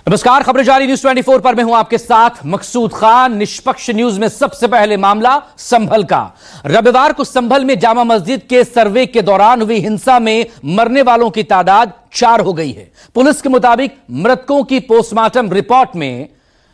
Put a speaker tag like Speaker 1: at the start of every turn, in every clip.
Speaker 1: नमस्कार, खबरें जारी न्यूज 24 पर मैं हूं आपके साथ मकसूद खान। निष्पक्ष न्यूज में सबसे पहले मामला संभल का। रविवार को संभल में जामा मस्जिद के सर्वे के दौरान हुई हिंसा में मरने वालों की तादाद 4 हो गई है। पुलिस के मुताबिक मृतकों की पोस्टमार्टम रिपोर्ट में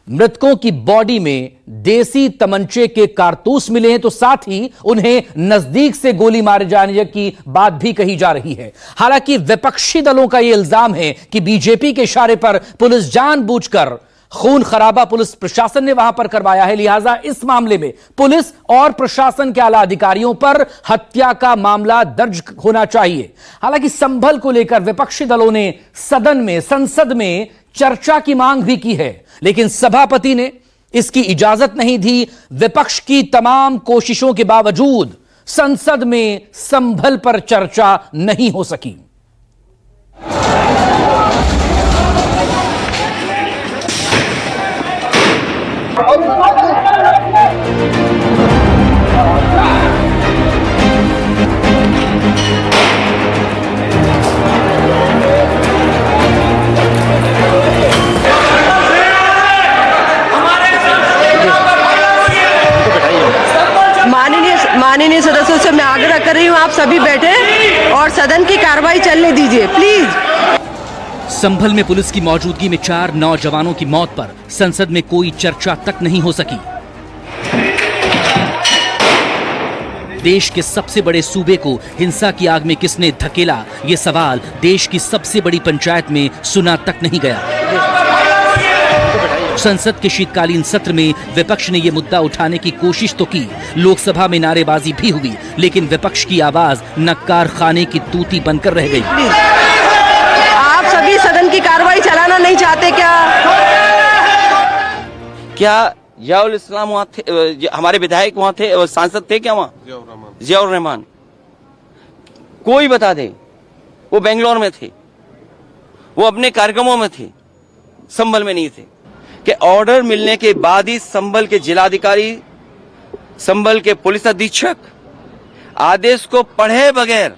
Speaker 1: मृतकों की बॉडी में देसी तमंचे के कारतूस मिले हैं, तो साथ ही उन्हें नजदीक से गोली मारे जाने की बात भी कही जा रही है। हालांकि विपक्षी दलों का यह इल्जाम है कि बीजेपी के इशारे पर पुलिस जानबूझकर खून खराबा पुलिस प्रशासन ने वहां पर करवाया है, लिहाजा इस मामले में पुलिस और प्रशासन के आला अधिकारियों पर हत्या का मामला दर्ज होना चाहिए। हालांकि संभल को लेकर विपक्षी दलों ने संसद में चर्चा की मांग भी की है, लेकिन सभापति ने इसकी इजाजत नहीं दी। विपक्ष की तमाम कोशिशों के बावजूद संसद में संभल पर चर्चा नहीं हो सकी।
Speaker 2: माननीय सदस्यों से मैं आग्रह कर रही हूं, आप सभी बैठे और सदन की कार्रवाई चलने दीजिए प्लीज।
Speaker 1: संभल में पुलिस की मौजूदगी में 4 नौजवानों की मौत पर संसद में कोई चर्चा तक नहीं हो सकी। देश के सबसे बड़े सूबे को हिंसा की आग में किसने धकेला, ये सवाल देश की सबसे बड़ी पंचायत में सुना तक नहीं गया। संसद के शीतकालीन सत्र में विपक्ष ने यह मुद्दा उठाने की कोशिश तो की, लोकसभा में नारेबाजी भी हुई, लेकिन विपक्ष की आवाज नक्कार खाने की तूती बनकर रह गई।
Speaker 2: आप सभी सदन की कार्रवाई चलाना नहीं चाहते क्या?
Speaker 3: क्या जियाउल इस्लाम वहाँ थे? हमारे विधायक वहाँ थे, सांसद थे क्या वहाँ? जियाउर रहमान। कोई बता दे, वो बेंगलोर में थे, वो अपने कार्यक्रमों में थे, संभल में नहीं थे। कि ऑर्डर मिलने के बाद ही संभल के जिलाधिकारी, संभल के पुलिस अधीक्षक आदेश को पढ़े बगैर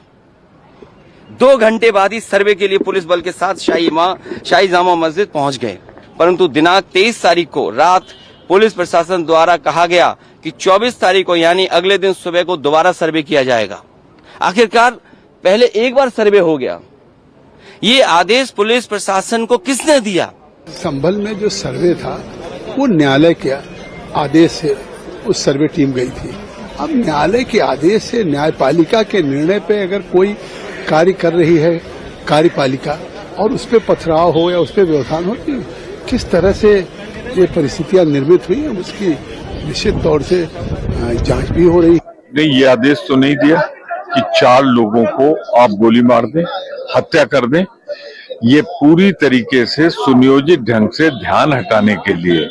Speaker 3: 2 घंटे बाद ही सर्वे के लिए पुलिस बल के साथ शाही जामा मस्जिद पहुंच गए। परंतु दिनांक 23 तारीख को रात पुलिस प्रशासन द्वारा कहा गया कि 24 तारीख को यानी अगले दिन सुबह को दोबारा सर्वे किया जाएगा। आखिरकार पहले एक बार सर्वे हो गया। ये आदेश पुलिस प्रशासन को किसने दिया?
Speaker 4: संभल में जो सर्वे था वो न्यायालय के आदेश से उस सर्वे टीम गई थी। अब न्यायालय के आदेश से न्यायपालिका के निर्णय पे अगर कोई कार्य कर रही है कार्यपालिका और उस पर पथराव हो या उस पर व्यवधान हो, किस तरह से ये परिस्थितियां निर्मित हुई है उसकी निश्चित तौर से जांच भी हो रही है।
Speaker 5: नहीं, ये आदेश तो नहीं दिया कि 4 लोगों को आप गोली मार दें, हत्या कर दें। ये पूरी तरीके से सुनियोजित ढंग से ध्यान हटाने के लिए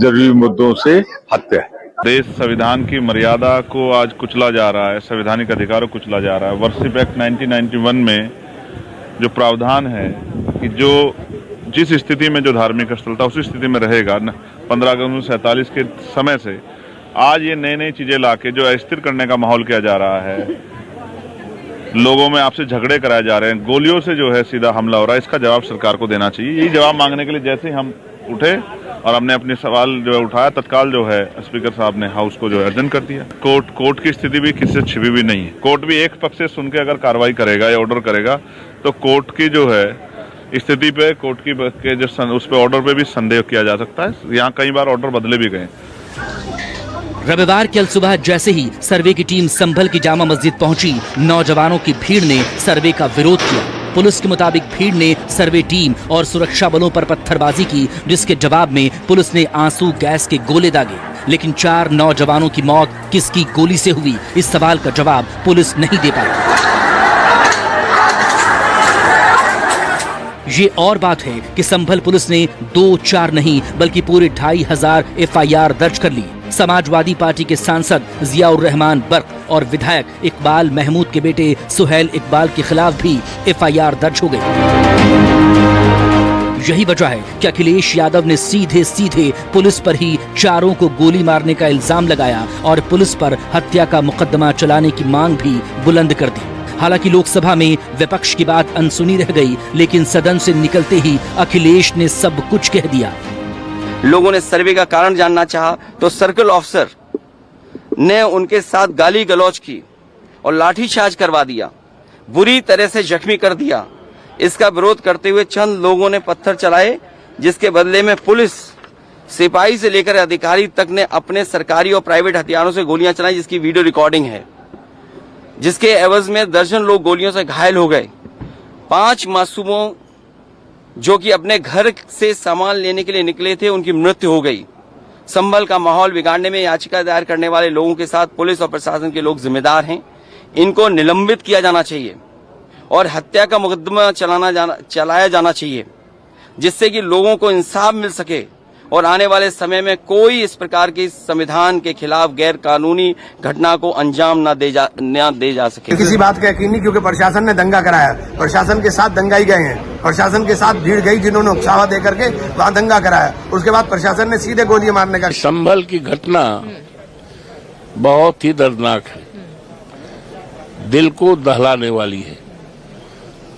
Speaker 5: जरूरी मुद्दों से हत्या है।
Speaker 6: देश संविधान की मर्यादा को आज कुचला जा रहा है, संवैधानिक अधिकारों को कुचला जा रहा है। वर्शिप एक्ट 1991 में जो प्रावधान है कि जो जिस स्थिति में जो धार्मिक स्थल था उसी स्थिति में रहेगा। 15 अगस्त 1947 के समय से आज ये नई चीजें लाके जो अस्थिर करने का माहौल किया जा रहा है, लोगों में आपसे झगड़े कराए जा रहे हैं, गोलियों से जो है सीधा हमला हो रहा है, इसका जवाब सरकार को देना चाहिए। यही जवाब मांगने के लिए जैसे ही हम उठे और हमने अपने सवाल जो है उठाया, तत्काल जो है स्पीकर साहब ने हाउस को जो है अर्जन कर दिया। कोर्ट की स्थिति भी किससे छिपी भी नहीं है। कोर्ट भी एक पक्ष से सुन के अगर कार्रवाई करेगा या ऑर्डर करेगा तो कोर्ट की जो है स्थिति पे, कोर्ट की जो उस पे ऑर्डर पे भी संदेह किया जा सकता है। यहाँ कई बार ऑर्डर बदले भी गए।
Speaker 1: रविवार कल सुबह जैसे ही सर्वे की टीम संभल की जामा मस्जिद पहुंची, नौजवानों की भीड़ ने सर्वे का विरोध किया। पुलिस के मुताबिक भीड़ ने सर्वे टीम और सुरक्षा बलों पर पत्थरबाजी की, जिसके जवाब में पुलिस ने आंसू गैस के गोले दागे। लेकिन 4 नौजवानों की मौत किसकी गोली से हुई, इस सवाल का जवाब पुलिस नहीं दे पाई। ये और बात है कि संभल पुलिस ने 2-4 नहीं बल्कि पूरे 2500 FIR दर्ज कर ली। समाजवादी पार्टी के सांसद जियाउर रहमान बर्क और विधायक इकबाल महमूद के बेटे सुहेल इकबाल के खिलाफ भी FIR दर्ज हो गई। यही वजह है कि अखिलेश यादव ने सीधे पुलिस पर ही 4 को गोली मारने का इल्जाम लगाया और पुलिस पर हत्या का मुकदमा चलाने की मांग भी बुलंद कर दी। हालांकि लोकसभा में विपक्ष की बात अनसुनी रह गई, लेकिन सदन से निकलते ही अखिलेश ने सब कुछ कह दिया।
Speaker 3: लोगों ने सर्वे का कारण जानना चाहा तो सर्कल ऑफिसर ने उनके साथ गाली गलौज की और लाठीचार्ज करवा दिया, बुरी तरह से जख्मी कर दिया। इसका विरोध करते हुए चंद लोगों ने पत्थर चलाए, जिसके बदले में पुलिस सिपाही से लेकर अधिकारी तक ने अपने सरकारी और प्राइवेट हथियारों से गोलियां चलाई, जिसकी वीडियो रिकॉर्डिंग है, जिसके एवज में दर्जन लोग गोलियों से घायल हो गए। 5 मासूमों जो कि अपने घर से सामान लेने के लिए निकले थे, उनकी मृत्यु हो गई। संभल का माहौल बिगाड़ने में याचिका दायर करने वाले लोगों के साथ पुलिस और प्रशासन के लोग जिम्मेदार हैं। इनको निलंबित किया जाना चाहिए और हत्या का मुकदमा चलाया जाना चाहिए, जिससे कि लोगों को इंसाफ मिल सके और आने वाले समय में कोई इस प्रकार की संविधान के खिलाफ गैर कानूनी घटना को अंजाम न दे जा सके।
Speaker 7: किसी बात का यकीन नहीं, क्योंकि प्रशासन ने दंगा कराया, प्रशासन के साथ दंगाई गए हैं, प्रशासन के साथ भीड़ गई जिन्होंने उकसावा दे करके वहाँ दंगा कराया। उसके बाद प्रशासन ने सीधे गोलियां मारने का।
Speaker 8: संभल की घटना बहुत ही दर्दनाक है, दिल को दहलाने वाली है,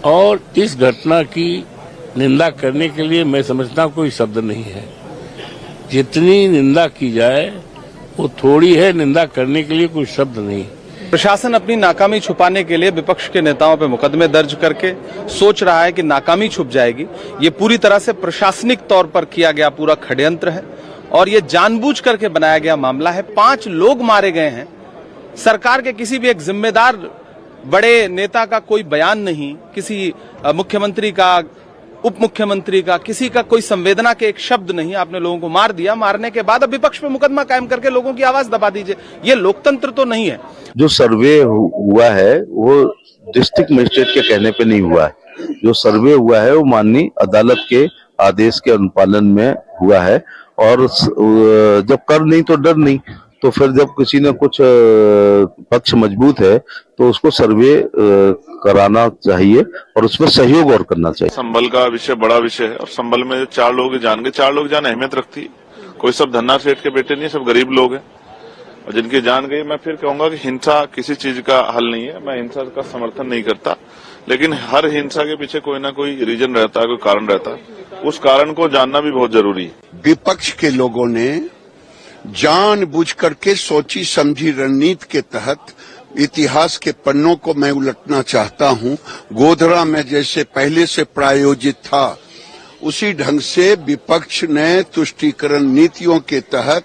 Speaker 8: और इस घटना की निंदा करने के लिए मैं समझता हूं कोई शब्द नहीं है। जितनी निंदा की जाए वो थोड़ी है, निंदा करने के लिए कोई शब्द नहीं।
Speaker 9: प्रशासन अपनी नाकामी छुपाने के लिए विपक्ष के नेताओं पर मुकदमे दर्ज करके सोच रहा है कि नाकामी छुप जाएगी। ये पूरी तरह से प्रशासनिक तौर पर किया गया पूरा षड्यंत्र है और ये जानबूझ करके बनाया गया मामला है। 5 लोग मारे गए हैं। सरकार के किसी भी एक जिम्मेदार बड़े नेता का कोई बयान नहीं, किसी मुख्यमंत्री का, उप मुख्यमंत्री का, किसी का कोई संवेदना के एक शब्द नहीं। आपने लोगों को मार दिया, मारने के बाद अब विपक्ष पे मुकदमा कायम करके लोगों की आवाज दबा दीजिए। ये लोकतंत्र तो नहीं है।
Speaker 10: जो सर्वे हुआ है वो डिस्ट्रिक्ट मजिस्ट्रेट के कहने पे नहीं हुआ है। जो सर्वे हुआ है वो माननीय अदालत के आदेश के अनुपालन में हुआ है, और जब कर नहीं तो डर नहीं, तो फिर जब किसी ने कुछ पक्ष मजबूत है तो उसको सर्वे कराना चाहिए और उसमें सहयोग और करना चाहिए।
Speaker 6: संभल का विषय बड़ा विषय है और संभल में 4 लोग जान गए। 4 लोग जान अहमियत रखती है। कोई सब धन्ना सेठ के बेटे नहीं है, सब गरीब लोग हैं और जिनकी जान गई। मैं फिर कहूंगा कि हिंसा किसी चीज का हल नहीं है। मैं हिंसा का समर्थन नहीं करता, लेकिन हर हिंसा के पीछे कोई ना कोई रीजन रहता है, कोई कारण रहता है। उस कारण को जानना भी बहुत जरूरी है।
Speaker 4: विपक्ष के लोगों ने जानबूझ करके सोची समझी रणनीति के तहत इतिहास के पन्नों को मैं उलटना चाहता हूं। गोधरा में जैसे पहले से प्रायोजित था, उसी ढंग से विपक्ष ने तुष्टीकरण नीतियों के तहत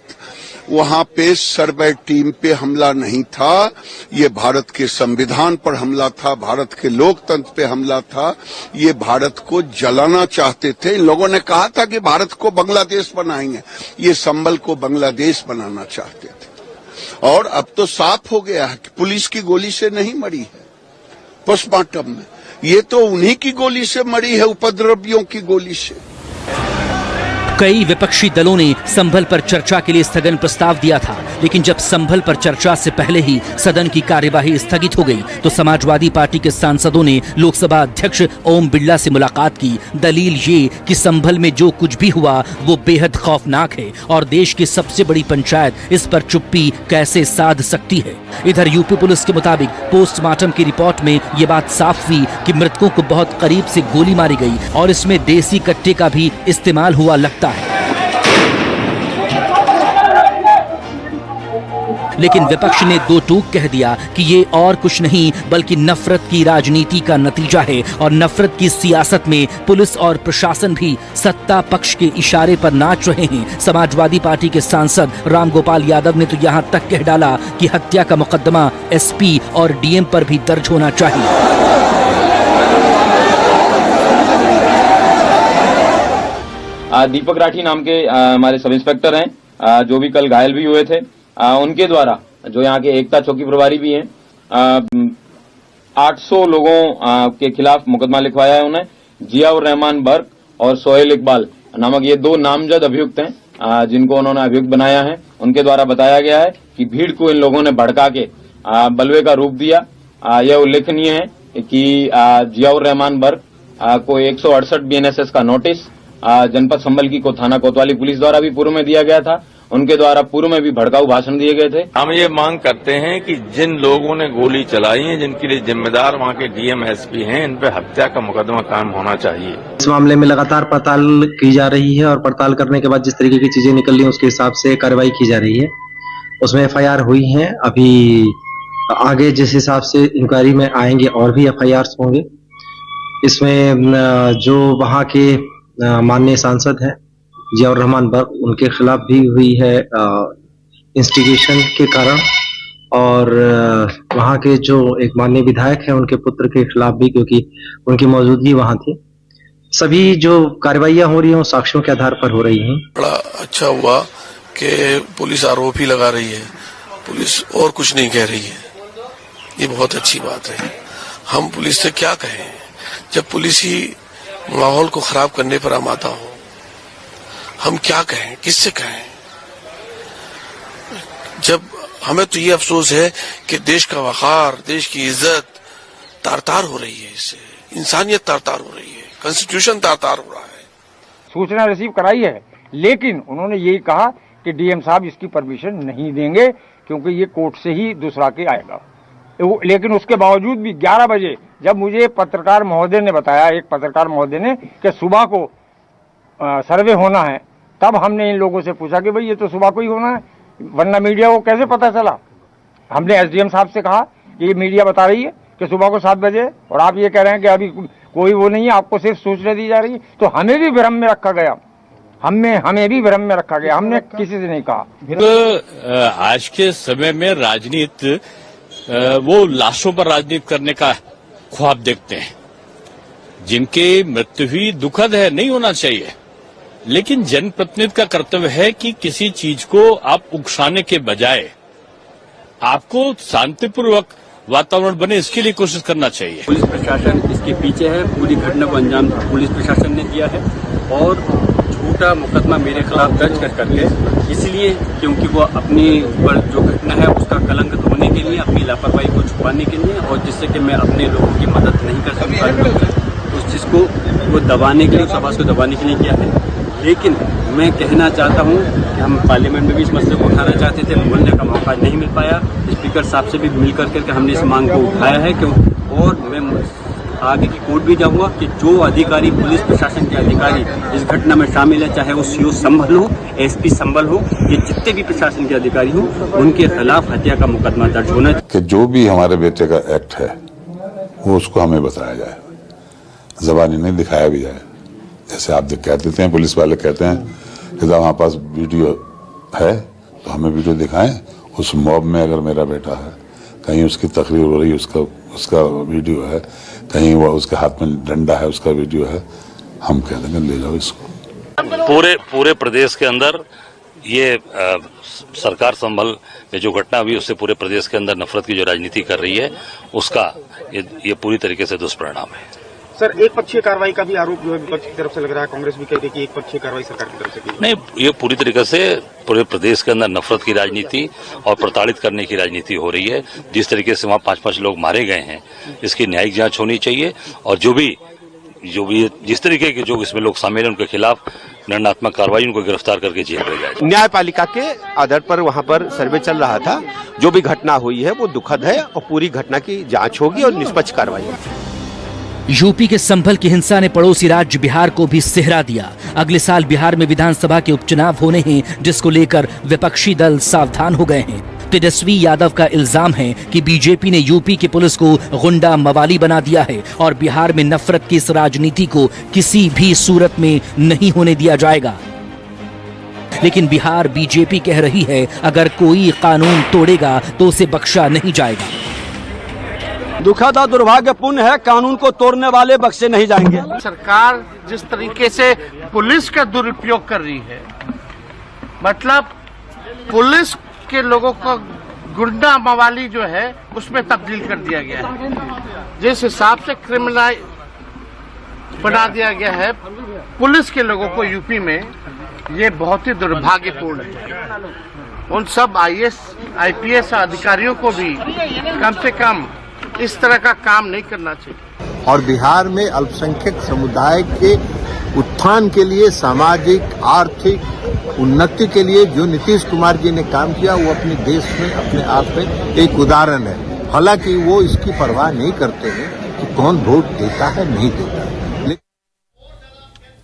Speaker 4: वहां पे सर्वे टीम पे हमला नहीं था, ये भारत के संविधान पर हमला था, भारत के लोकतंत्र पे हमला था। ये भारत को जलाना चाहते थे। इन लोगों ने कहा था कि भारत को बांग्लादेश बनाएंगे, ये संभल को बांग्लादेश बनाना चाहते थे। और अब तो साफ हो गया है कि पुलिस की गोली से नहीं मरी है पोस्टमार्टम में, ये तो उन्हीं की गोली से मरी है, उपद्रवियों की गोली से।
Speaker 1: कई विपक्षी दलों ने संभल पर चर्चा के लिए स्थगन प्रस्ताव दिया था, लेकिन जब संभल पर चर्चा से पहले ही सदन की कार्यवाही स्थगित हो गई तो समाजवादी पार्टी के सांसदों ने लोकसभा अध्यक्ष ओम बिरला से मुलाकात की। दलील ये कि संभल में जो कुछ भी हुआ वो बेहद खौफनाक है और देश की सबसे बड़ी पंचायत इस पर चुप्पी कैसे साध सकती है। इधर यूपी पुलिस के मुताबिक पोस्टमार्टम की रिपोर्ट में ये बात साफ हुई कि मृतकों को बहुत करीब से गोली मारी गई और इसमें देसी कट्टे का भी इस्तेमाल हुआ लगता है। लेकिन विपक्ष ने दो टूक कह दिया कि ये और कुछ नहीं बल्कि नफरत की राजनीति का नतीजा है और नफरत की सियासत में पुलिस और प्रशासन भी सत्ता पक्ष के इशारे पर नाच रहे हैं। समाजवादी पार्टी के सांसद रामगोपाल यादव ने तो यहाँ तक कह डाला कि हत्या का मुकदमा एसपी और डीएम पर भी दर्ज होना चाहिए।
Speaker 11: दीपक राठी नाम के हमारे सब इंस्पेक्टर हैं, जो भी कल घायल भी हुए थे, उनके द्वारा, जो यहाँ के एकता चौकी प्रभारी भी हैं, 800 लोगों के खिलाफ मुकदमा लिखवाया है उन्हें। जियाउर रहमान बर्क और सोहेल इकबाल नामक ये 2 नामजद अभियुक्त हैं, जिनको उन्होंने अभियुक्त बनाया है। उनके द्वारा बताया गया है कि भीड़ को इन लोगों ने भड़का के बलवे का रूप दिया। यह उल्लेखनीय है कि जियाउर रहमान बर्क को 168 BNSS का नोटिस जनपद संभल की थाना कोतवाली पुलिस द्वारा भी पूर्व में दिया गया था उनके द्वारा पूर्व में भी भड़काऊ भाषण दिए गए थे।
Speaker 8: हम ये मांग करते हैं कि जिन लोगों ने गोली चलाई है, जिनके लिए जिम्मेदार वहाँ के डीएम एसपी हैं, इन पे हत्या का मुकदमा कायम होना चाहिए।
Speaker 12: इस मामले में लगातार पड़ताल की जा रही है और पड़ताल करने के बाद जिस तरीके की चीजें निकल रही हैं उसके हिसाब से कार्रवाई की जा रही है। उसमें FIR हुई है, अभी आगे जिस हिसाब से इंक्वायरी में आएंगे और भी FIRs होंगे। इसमें जो वहाँ के माननीय सांसद हैं जियाउर रहमान बर्क, उनके खिलाफ भी हुई है इंस्टिगेशन के कारण, और वहाँ के जो एक माननीय विधायक हैं उनके पुत्र के खिलाफ भी, क्योंकि उनकी मौजूदगी वहाँ थी। सभी जो कार्रवाइयां हो रही हैं साक्ष्यों के आधार पर हो रही हैं।
Speaker 13: बड़ा अच्छा हुआ कि पुलिस आरोपी लगा रही है, पुलिस और कुछ नहीं कह रही है, ये बहुत अच्छी बात है। हम पुलिस से क्या कहें जब पुलिस ही माहौल को खराब करने पर आमादा हो? हम क्या कहें, किससे कहें? जब हमें तो ये अफसोस है कि देश का वकार, देश की इज्जत तार-तार हो रही है, इससे इंसानियत तार-तार हो रही है, कॉन्स्टिट्यूशन तार-तार हो रहा है।
Speaker 14: सूचना रिसीव कराई है, लेकिन उन्होंने यही कहा कि डीएम साहब इसकी परमिशन नहीं देंगे क्योंकि ये कोर्ट से ही दूसरा के आएगा। लेकिन उसके बावजूद भी 11 बजे जब मुझे पत्रकार महोदय ने बताया, एक पत्रकार महोदय ने, कि सुबह को सर्वे होना है, तब हमने इन लोगों से पूछा कि भाई ये तो सुबह को ही होना है, वरना मीडिया को कैसे पता चला? हमने एसडीएम साहब से कहा कि ये मीडिया बता रही है कि सुबह को 7 बजे, और आप ये कह रहे हैं कि अभी कोई वो नहीं है, आपको सिर्फ सूचना दी जा रही है। तो हमें भी भ्रम में रखा गया, हमें भी भ्रम में रखा गया, हमने किसी से नहीं कहा।
Speaker 8: आज के समय में राजनीति वो लाशों पर राजनीति करने का ख्वाब देखते हैं। जिनकी मृत्यु हुई दुखद है, नहीं होना चाहिए, लेकिन जनप्रतिनिधि का कर्तव्य है कि किसी चीज को आप उकसाने के बजाय आपको शांतिपूर्वक वातावरण बने, इसके लिए कोशिश करना चाहिए।
Speaker 15: पुलिस प्रशासन इसके पीछे है, पूरी घटना को अंजाम पुलिस प्रशासन ने दिया है, और झूठा मुकदमा मेरे खिलाफ दर्ज करके, इसलिए क्योंकि वो अपनी जो घटना है उसका कलंक धोने के लिए, अपनी लापरवाही को छुपाने के लिए, और जिससे कि मैं अपने लोगों की मदद नहीं कर सकता, उस चीज को वो दबाने के लिए, उस आवाज को दबाने के लिए किया है। लेकिन मैं कहना चाहता हूं कि हम पार्लियामेंट में भी इस मसले को उठाना चाहते थे, बोलने का मौका नहीं मिल पाया। स्पीकर साहब से भी मिल करके हमने इस मांग को उठाया है कि, और मैं आगे की कोर्ट भी जाऊंगा कि जो अधिकारी, पुलिस प्रशासन के अधिकारी इस घटना में शामिल है, चाहे वो सीओ संभल हो, एसपी संभल हो, ये जितने भी प्रशासन के अधिकारी हो, उनके खिलाफ हत्या का मुकदमा दर्ज होना चाहिए।
Speaker 5: कि जो भी हमारे बेटे का एक्ट है वो उसको हमें बताया जाए, जबानी नहीं दिखाया भी जाए। जैसे आप कह देते हैं, पुलिस वाले कहते हैं कि जब हमारे पास वीडियो है तो हमें वीडियो दिखाएं। उस मॉब में अगर मेरा बेटा है, कहीं उसकी तकरीर हो रही है, उसका वीडियो है, कहीं वो उसके हाथ में डंडा है, उसका वीडियो है, हम कह देंगे ले जाओ इसको।
Speaker 8: पूरे प्रदेश के अंदर ये सरकार संभल में जो घटना हुई, उससे पूरे प्रदेश के अंदर नफरत की जो राजनीति कर रही है, उसका ये पूरी तरीके से दुष्परिणाम है।
Speaker 14: सर, एक पक्षीय कार्रवाई का भी आरोप जो है विपक्ष की तरफ से लग रहा है, कांग्रेस भी कहती है कि एक पक्षीय कार्रवाई सरकार की तरफ से की।
Speaker 8: नहीं, ये पूरी तरीके से पूरे प्रदेश के अंदर नफरत की राजनीति और प्रताड़ित करने की राजनीति हो रही है। जिस तरीके से वहाँ 5-5 लोग मारे गए हैं, इसकी न्यायिक जांच होनी चाहिए, और जो भी जिस तरीके के जो इसमें लोग शामिल हैं उनके खिलाफ निर्णयात्मक कार्रवाई, उनको गिरफ्तार करके जेल भेजा जाए।
Speaker 16: न्यायपालिका के आधार पर वहाँ पर सर्वे चल रहा था। जो भी घटना हुई है वो दुखद है, और पूरी घटना की जांच होगी और निष्पक्ष कार्रवाई होगी।
Speaker 1: यूपी के संभल की हिंसा ने पड़ोसी राज्य बिहार को भी सिहरा दिया। अगले साल बिहार में विधानसभा के उपचुनाव होने हैं, जिसको लेकर विपक्षी दल सावधान हो गए हैं। तेजस्वी यादव का इल्जाम है कि बीजेपी ने यूपी की पुलिस को गुंडा मवाली बना दिया है और बिहार में नफरत की इस राजनीति को किसी भी सूरत में नहीं होने दिया जाएगा। लेकिन बिहार बीजेपी कह रही है, अगर कोई कानून तोड़ेगा तो उसे बख्शा नहीं जाएगा।
Speaker 16: दुखद और दुर्भाग्यपूर्ण है, कानून को तोड़ने वाले बख्शे नहीं जाएंगे।
Speaker 14: सरकार जिस तरीके से पुलिस का दुरुपयोग कर रही है, मतलब पुलिस के लोगों को गुंडा मवाली जो है उसमें तब्दील कर दिया गया है। जिस हिसाब से क्रिमिनल बना दिया गया है पुलिस के लोगों को यूपी में, ये बहुत ही दुर्भाग्यपूर्ण है। उन सब आईएएस आईपीएस अधिकारियों को भी कम से कम इस तरह का काम नहीं करना चाहिए।
Speaker 7: और बिहार में अल्पसंख्यक समुदाय के
Speaker 17: उत्थान के लिए, सामाजिक आर्थिक उन्नति के लिए जो नीतीश कुमार जी ने काम किया वो अपने देश में अपने आप में एक उदाहरण है। हालांकि वो इसकी परवाह नहीं करते हैं कि कौन वोट देता है नहीं देता है।